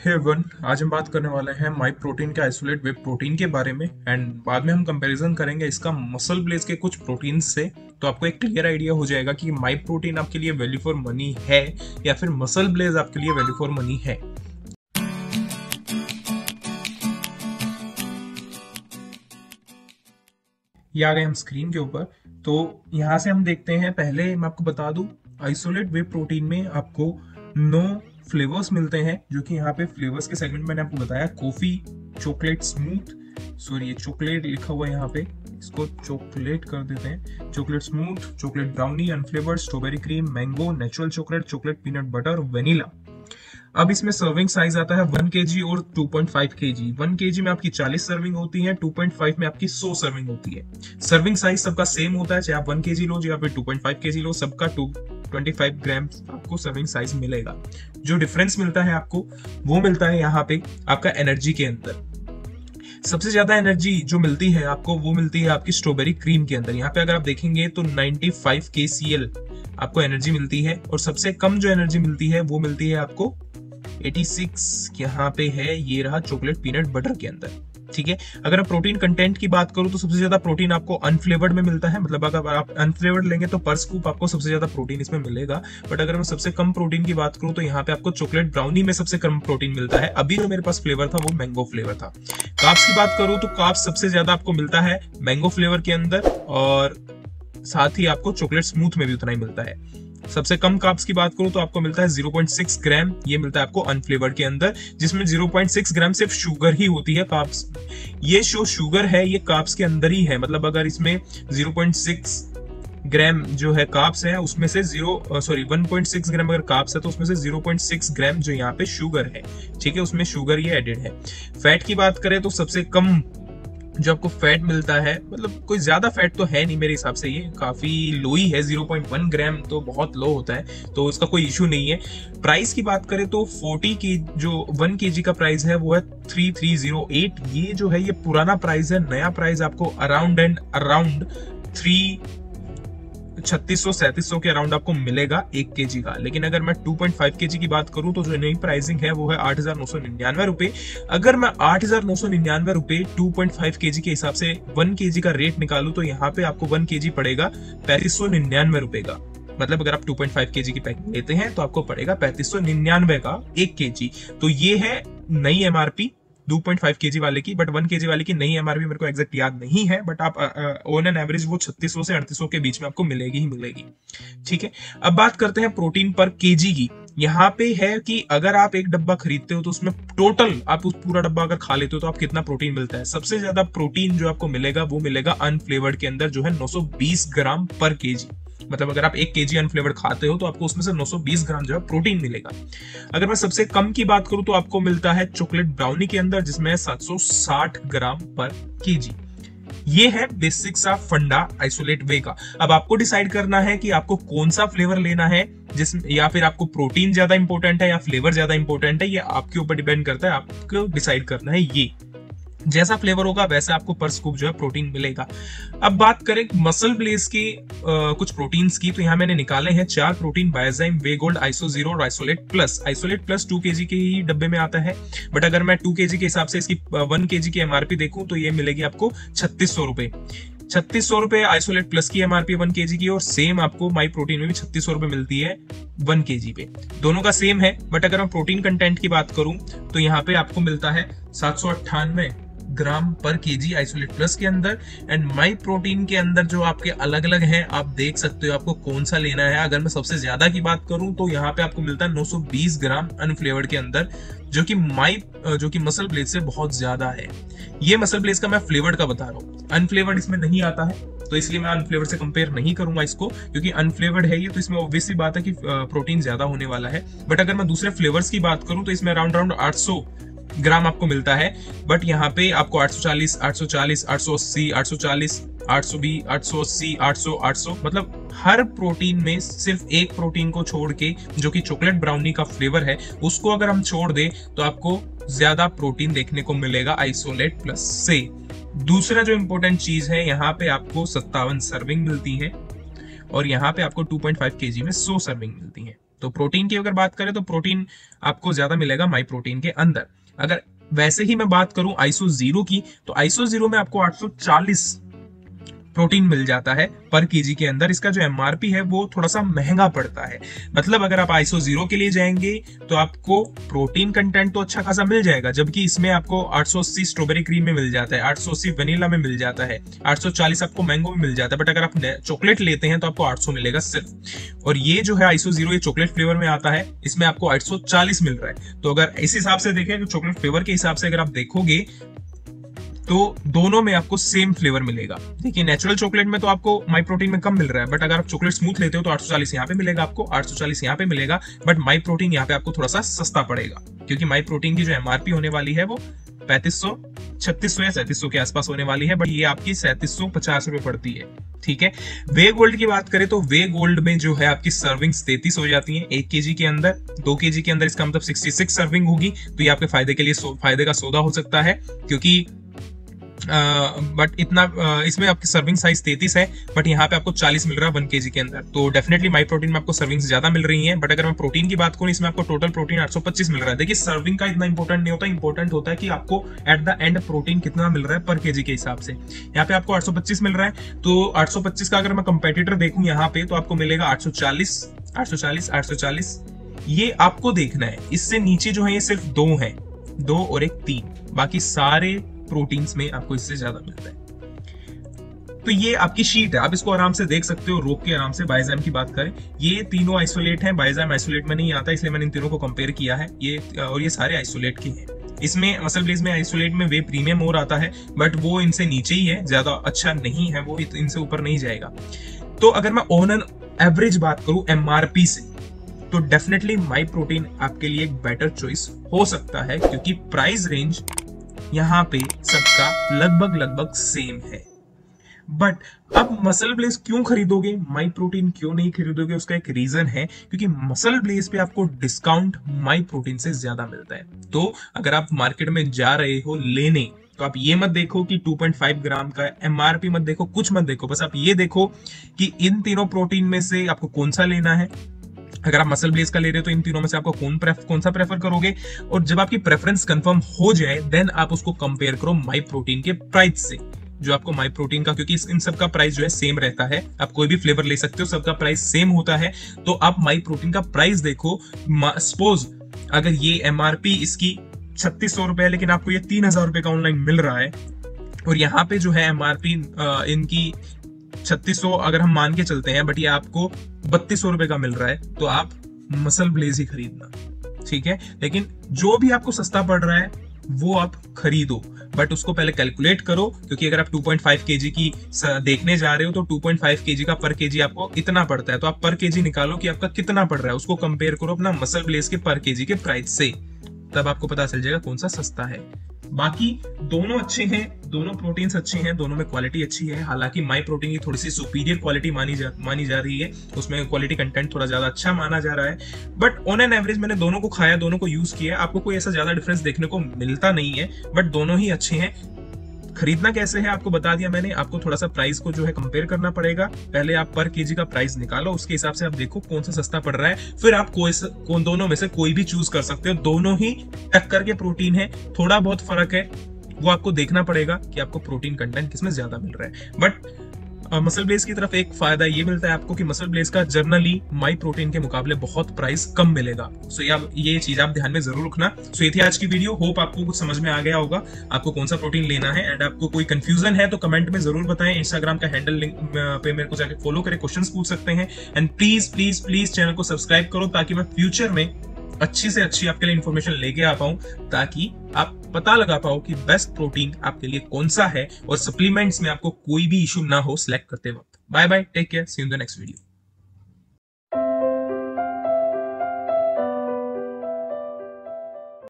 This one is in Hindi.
हे वन, आज हम बात करने वाले हैं माई प्रोटीन के आइसोलेट वे प्रोटीन के बारे में एंड बाद में हम कंपैरिजन करेंगे इसका मसल ब्लेज के कुछ प्रोटीन से। तो आपको एक क्लियर आइडिया हो जाएगा कि माई प्रोटीन आपके लिए वैल्यू फॉर मनी है या फिर मसल ब्लेज आपके लिए वैल्यू फॉर मनी है। ये आ गए हम स्क्रीन के ऊपर। तो यहाँ से हम देखते हैं, पहले मैं आपको बता दूं आइसोलेट वे प्रोटीन में आपको 9 फ्लेवर्स मिलते हैं, जो कि यहाँ पे फ्लेवर्स के सेगमेंट मैंने आपको बताया। कॉफी, चॉकलेट स्मूथ, सॉरी ये चॉकलेट लिखा हुआ है यहाँ पे, इसको चॉकलेट कर देते हैं। Chocolate smooth, chocolate brownie, unflavoured, strawberry cream, mango, natural chocolate, chocolate peanut butter, vanilla. अब इसमें सर्विंग साइज आता है 1 kg और 2.5 kg। 1 kg में आपकी 40 सर्विंग होती है, 2.5 में आपकी 100 सर्विंग होती है। सर्विंग साइज सबका सेम होता है, चाहे आप 1 kg लो या फिर 2.5 kg लो, सबका 25 ग्राम आपको सर्विंग साइज मिलेगा। जो डिफरेंस मिलता है आपको, वो मिलता है यहाँ पे आपका एनर्जी के अंदर। सबसे ज्यादा एनर्जी जो मिलती है आपको, वो मिलती है आपकी स्ट्रॉबेरी क्रीम के अंदर। यहाँ पे अगर आप देखेंगे तो 95 kcal आपको एनर्जी मिलती है, और सबसे कम जो एनर्जी मिलती है वो मिलती है आपको 86 यहाँ पे है, ये रहा चॉकलेट पीनट बटर के अंदर। ठीक है, अगर आप प्रोटीन कंटेंट की बात करूं तो सबसे ज्यादा प्रोटीन आपको अनफ्लेवर्ड में मिलता है। मतलब अगर आप अनफ्लेवर्ड लेंगे तो पर स्कूप आपको सबसे ज्यादा प्रोटीन इसमें मिलेगा। बट अगर मैं सबसे कम प्रोटीन की बात करूं तो यहाँ पे आपको चॉकलेट ब्राउनी में सबसे कम प्रोटीन मिलता है। अभी जो मेरे पास फ्लेवर था वो मैंगो फ्लेवर था। कार्ब्स की बात करूं तो कार्ब्स सबसे ज्यादा आपको मिलता है मैंगो फ्लेवर के अंदर, और साथ ही आपको चॉकलेट स्मूथ में भी उतना ही मिलता है। सबसे कम कार्ब्स की बात करूं तो आपको मिलता है 0.6 ग्राम, ये मिलता है आपको अनफ्लेवर्ड के अंदर, जिसमें 0.6 ग्राम सिर्फ शुगर ही होती है। कार्ब्स, ये जो शुगर है ये कार्ब्स के अंदर ही है। मतलब अगर इसमें 0.6 ग्राम जो है कार्ब्स है, उसमें से 1.6 ग्राम अगर कार्ब्स है तो उसमें से 0.6 ग्राम जो यहाँ पे शुगर है, ठीक है, उसमें शुगर ये एडेड है। फैट की बात करें तो सबसे कम जो आपको फैट मिलता है, मतलब कोई ज्यादा फैट तो है नहीं मेरे हिसाब से, ये काफी लो ही है, 0.1 ग्राम तो बहुत लो होता है, तो इसका कोई इशू नहीं है। प्राइस की बात करें तो 40 की जो 1 kg का प्राइस है वो है 3308। ये जो है ये पुराना प्राइस है। नया प्राइस आपको अराउंड 3600-3700 के अराउंड आपको मिलेगा 1 kg का। लेकिन अगर मैं 2.5 kg की बात करूं तो जो नई प्राइसिंग है वो है 8,999 रुपए। अगर मैं 8,999 रुपए 2.5 kg के हिसाब से 1 kg का रेट निकालूं तो यहाँ पे आपको 1 kg पड़ेगा 3599 रुपए का। मतलब अगर आप 2.5 kg की पैकिंग लेते हैं तो आपको पड़ेगा 3599 का 1 kg। तो ये है नई MRP 2.5 kg वाले की। बट 1 kg वाले की नई MRP मेरे को एग्जैक्ट याद नहीं है, बट आप ऑन एन एवरेज वो 3600 से 3800 के बीच में आपको मिलेगी ही मिलेगी। ठीक है, अब बात करते हैं प्रोटीन पर केजी की। यहाँ पे है कि अगर आप एक डब्बा खरीदते हो तो उसमें टोटल आप उस पूरा डब्बा अगर खा लेते हो तो आप कितना प्रोटीन मिलता है। सबसे ज्यादा प्रोटीन जो आपको मिलेगा वो मिलेगा अनफ्लेवर्ड के अंदर, जो है 920 ग्राम पर केजी। मतलब अगर आप 1 kg अनफ्लेवर्ड खाते हो तो आपको उसमें से 920 ग्राम जो है प्रोटीन मिलेगा। अगर मैं सबसे कम की बात करूं तो आपको मिलता है चॉकलेट ब्राउनी के अंदर, जिसमें 760 ग्राम पर केजी। ये है बेसिक्स ऑफ फंडा आइसोलेट वे का। अब आपको डिसाइड करना है कि आपको कौन सा फ्लेवर लेना है, जिसमें या फिर आपको प्रोटीन ज्यादा इंपॉर्टेंट है या फ्लेवर ज्यादा इंपॉर्टेंट है, ये आपके ऊपर डिपेंड करता है। आपको डिसाइड करना है, ये जैसा फ्लेवर होगा वैसा आपको पर स्कूप जो है प्रोटीन मिलेगा। अब बात करें मसल ब्लेज के कुछ प्रोटीन्स की, तो यहाँ मैंने निकाले हैं 4 प्रोटीन, बायोजाइम, वे गोल्ड, आइसो जीरो और isolate plus. Isolate plus 2 kg के ही डब्बे में आता है, बट अगर मैं 2 kg के हिसाब से इसकी 1 kg की MRP देखूं तो ये मिलेगी आपको 3600 रुपए। 3600 रुपए आइसोलेट प्लस की MRP 1 kg की, और सेम आपको माई प्रोटीन में भी 3600 रुपए मिलती है 1 kg पे। दोनों का सेम है, बट अगर मैं प्रोटीन कंटेंट की बात करूं तो यहाँ पे आपको मिलता है 798 ग्राम पर केजी आइसोलेट प्लस के अंदर। एंड माई प्रोटीन के अंदर जो आपके अलग अलग हैं, आप देख सकते हो आपको कौन सा लेना है। अगर मैं सबसे ज्यादा की बात करूं तो यहाँ पे आपको मिलता है 920 ग्राम अनफ्लेवर्ड के अंदर, जो कि मसल ब्लेज से बहुत ज्यादा है। ये मसल ब्लेज का मैं फ्लेवर्ड का बता रहा हूँ, अनफ्लेवर्ड इसमें नहीं आता है, तो इसलिए मैं अनफ्लेवर्ड से कंपेयर नहीं करूंगा इसको, क्योंकि अनफ्लेवर्ड है ये, तो इसमें ऑब्वियसली बात है कि प्रोटीन ज्यादा होने वाला है। बट अगर मैं दूसरे फ्लेवर्स की बात करूं तो इसमें अराउंड 800 ग्राम आपको मिलता है। बट यहाँ पे आपको 840, 840, 880, 840, 820, 880, 800, 800, मतलब हर प्रोटीन में सिर्फ एक प्रोटीन को छोड़ के, जो कि चॉकलेट ब्राउनी का फ्लेवर है, उसको अगर हम छोड़ दें तो आपको ज्यादा प्रोटीन देखने को मिलेगा आइसोलेट प्लस से। दूसरा जो इंपॉर्टेंट चीज है, यहाँ पे आपको 57 सर्विंग मिलती है, और यहाँ पे आपको 2.5 kg में 100 सर्विंग मिलती है। तो प्रोटीन की अगर बात करें तो प्रोटीन आपको ज्यादा मिलेगा माई प्रोटीन के अंदर। अगर वैसे ही मैं बात करूं आइसो जीरो की, तो आइसो जीरो में आपको 840 प्रोटीन मिल जाता है पर केजी के अंदर। इसका जो एमआरपी है वो थोड़ा सा महंगा पड़ता है। मतलब अगर आप आइसो जीरो के लिए जाएंगे तो आपको प्रोटीन कंटेंट तो अच्छा खासा मिल जाएगा, जबकि इसमें आपको 880 स्ट्रॉबेरी क्रीम में मिल जाता है, 880 वनीला में मिल जाता है, 840 आपको मैंगो में मिल जाता है। बट अगर आप चॉकलेट लेते हैं तो आपको 800 मिलेगा सिर्फ। और ये जो है आइसो जीरो, ये चॉकलेट फ्लेवर में आता है, इसमें आपको 840 मिल रहा है। तो अगर इस हिसाब से देखें तो चॉकलेट फ्लेवर के हिसाब से अगर आप देखोगे तो दोनों में आपको सेम फ्लेवर मिलेगा। देखिए नेचुरल चॉकलेट में तो आपको माई प्रोटीन में कम मिल रहा है, बट अगर आप चॉकलेट स्मूथ लेते हो तो 840 यहाँ पे मिलेगा, आपको 840 यहाँ पे मिलेगा। बट माई प्रोटीन यहाँ पे आपको थोड़ा सा सस्ता पड़ेगा, क्योंकि माई प्रोटीन की जो एमआरपी होने वाली है वो 3500, 3600 या 3700 के आसपास होने वाली है, बट ये आपकी 3750 रुपए पड़ती है। ठीक है। वे गोल्ड की बात करें तो वे गोल्ड में जो है आपकी सर्विंग्स 33 हो जाती हैं 1 केजी के अंदर। 2 केजी के अंदर इसका मतलब 66 सर्विंग होगी। तो ये आपके फायदे के लिए फायदे का सौदा हो सकता है, क्योंकि बट इतना इसमें आपकी सर्विंग साइज 33 है, बट यहाँ पे आपको 40 मिल रहा है 1 केजी के अंदर। तो डेफिनेटली माई प्रोटीन में आपको सर्विंग्स ज्यादा मिल रही हैं। बट अगर मैं प्रोटीन की बात करूँ, इसमें आपको टोटल प्रोटीन 825 मिल रहा है। देखिए सर्विंग का इतना इंपॉर्टेंट नहीं होता, इंपॉर्टेंट होता है कि आपको एट द एंड प्रोटीन कितना मिल रहा है पर केजी के हिसाब से। यहाँ पे आपको 825 मिल रहा है, तो 825 का अगर मैं कंपेटिटर देखूं यहाँ पे तो आपको मिलेगा 840, 840, 840। ये आपको देखना है। इससे नीचे जो है ये सिर्फ 2 है, 2 और एक 3, बाकी सारे प्रोटीन्स में आपको इससे ज्यादा मिलता है। तो ये आपकी शीट है, आप इसको आराम से देख सकते हो, रोक के आराम से। बाइजाम की बात करें, ये तीनों आइसोलेट हैं, बाइजाम आइसोलेट में नहीं आता, इसलिए मैंने इन तीनों को कंपेयर किया है। ये और ये सारे आइसोलेट के हैं। इसमें मसल ब्लेज में आइसोलेट में वे प्रीमियम और आता है, बट वो इनसे नीचे ही है, ज्यादा अच्छा नहीं है, वो इनसे ऊपर नहीं जाएगा। तो अगर मैं ऑन एन एवरेज बात करूं एमआरपी से, तो डेफिनेटली माई प्रोटीन आपके लिए एक बेटर चॉइस हो सकता है, क्योंकि प्राइस रेंज यहाँ पे सबका लगभग सेम है। बट अब मसल ब्लेज क्यों खरीदोगे, माई प्रोटीन क्यों नहीं खरीदोगे? उसका एक रीजन है, क्योंकि मसल ब्लेज पे आपको डिस्काउंट माई प्रोटीन से ज्यादा मिलता है। तो अगर आप मार्केट में जा रहे हो लेने, तो आप ये मत देखो कि 2.5 ग्राम का एमआरपी मत देखो, कुछ मत देखो, बस आप ये देखो कि इन तीनों प्रोटीन में से आपको कौन सा लेना है। अगर आप मसल ब्लेज का ले रहे हो तो इन तीनों में से आपको कौन सा प्रेफर करोगे। और जब आपकी प्रेफरेंस कंफर्म हो जाए, देन आप उसको कंपेयर करो माई प्रोटीन के प्राइस से, जो आपको माई प्रोटीन का, क्योंकि इन सब का प्राइस जो है सेम रहता है, आप कोई भी फ्लेवर ले सकते हो, सबका प्राइस सेम होता है। तो आप माई प्रोटीन का प्राइस देखो। सपोज अगर ये एमआरपी इसकी 3600 रुपए है, लेकिन आपको ये 3000 रुपए का ऑनलाइन मिल रहा है, और यहाँ पे जो है एमआरपी इनकी 3600 अगर हम मान के चलते हैं, बट ये आपको 3200 रुपए का मिल रहा है, तो आप मसल ब्लेज ही खरीदना। ठीक है। लेकिन जो भी आपको सस्ता पड़ रहा है वो आप खरीदो, बट उसको पहले कैलकुलेट करो, क्योंकि अगर आप 2.5 केजी की देखने जा रहे हो तो 2.5 केजी का पर केजी आपको इतना पड़ता है। तो आप पर केजी निकालो कि आपका कितना पड़ रहा है, उसको कंपेयर करो अपना मसल ब्लेज के पर केजी के प्राइस से, तब आपको पता चल जाएगा कौन सा सस्ता है। बाकी दोनों अच्छे हैं, दोनों प्रोटीन्स अच्छे हैं, दोनों में क्वालिटी अच्छी है। हालांकि माई प्रोटीन की थोड़ी सी सुपीरियर क्वालिटी मानी जा रही है, उसमें क्वालिटी कंटेंट थोड़ा ज्यादा अच्छा माना जा रहा है। बट ऑन एन एवरेज मैंने दोनों को खाया, दोनों को यूज किया, आपको कोई ऐसा ज्यादा डिफरेंस देखने को मिलता नहीं है, बट दोनों ही अच्छे हैं। खरीदना कैसे है आपको बता दिया मैंने। आपको थोड़ा सा प्राइस को जो है कंपेयर करना पड़ेगा। पहले आप पर केजी का प्राइस निकालो, उसके हिसाब से आप देखो कौन सा सस्ता पड़ रहा है, फिर आप कौन दोनों में से कोई भी चूज कर सकते हो। दोनों ही टक्कर के प्रोटीन है, थोड़ा बहुत फर्क है, वो आपको देखना पड़ेगा कि आपको प्रोटीन कंटेंट किसमें ज्यादा मिल रहा है। बट मसल ब्लेज की तरफ एक फायदा ये मिलता है आपको कि मसल ब्लेज का जर्नली माई प्रोटीन के मुकाबले बहुत प्राइस कम मिलेगा। सो ये चीज आप ध्यान में जरूर रखना। सो ये थी आज की वीडियो। होप आपको कुछ समझ में आ गया होगा, आपको कौन सा प्रोटीन लेना है। एंड आपको कोई कंफ्यूजन है तो कमेंट में जरूर बताएं। इंस्टाग्राम का हैंडल लिंक पे मेरे को जाकर फॉलो करें, क्वेश्चंस पूछ सकते हैं। And please please please channel को सब्सक्राइब करो, ताकि मैं फ्यूचर में अच्छी से अच्छी आपके लिए इंफॉर्मेशन लेके आ पाऊं, ताकि आप पता लगा पाओ कि बेस्ट प्रोटीन आपके लिए कौन सा है, और सप्लीमेंट्स में आपको कोई भी इशू ना हो सिलेक्ट करते वक्त। Bye bye, take care, see you in the next video.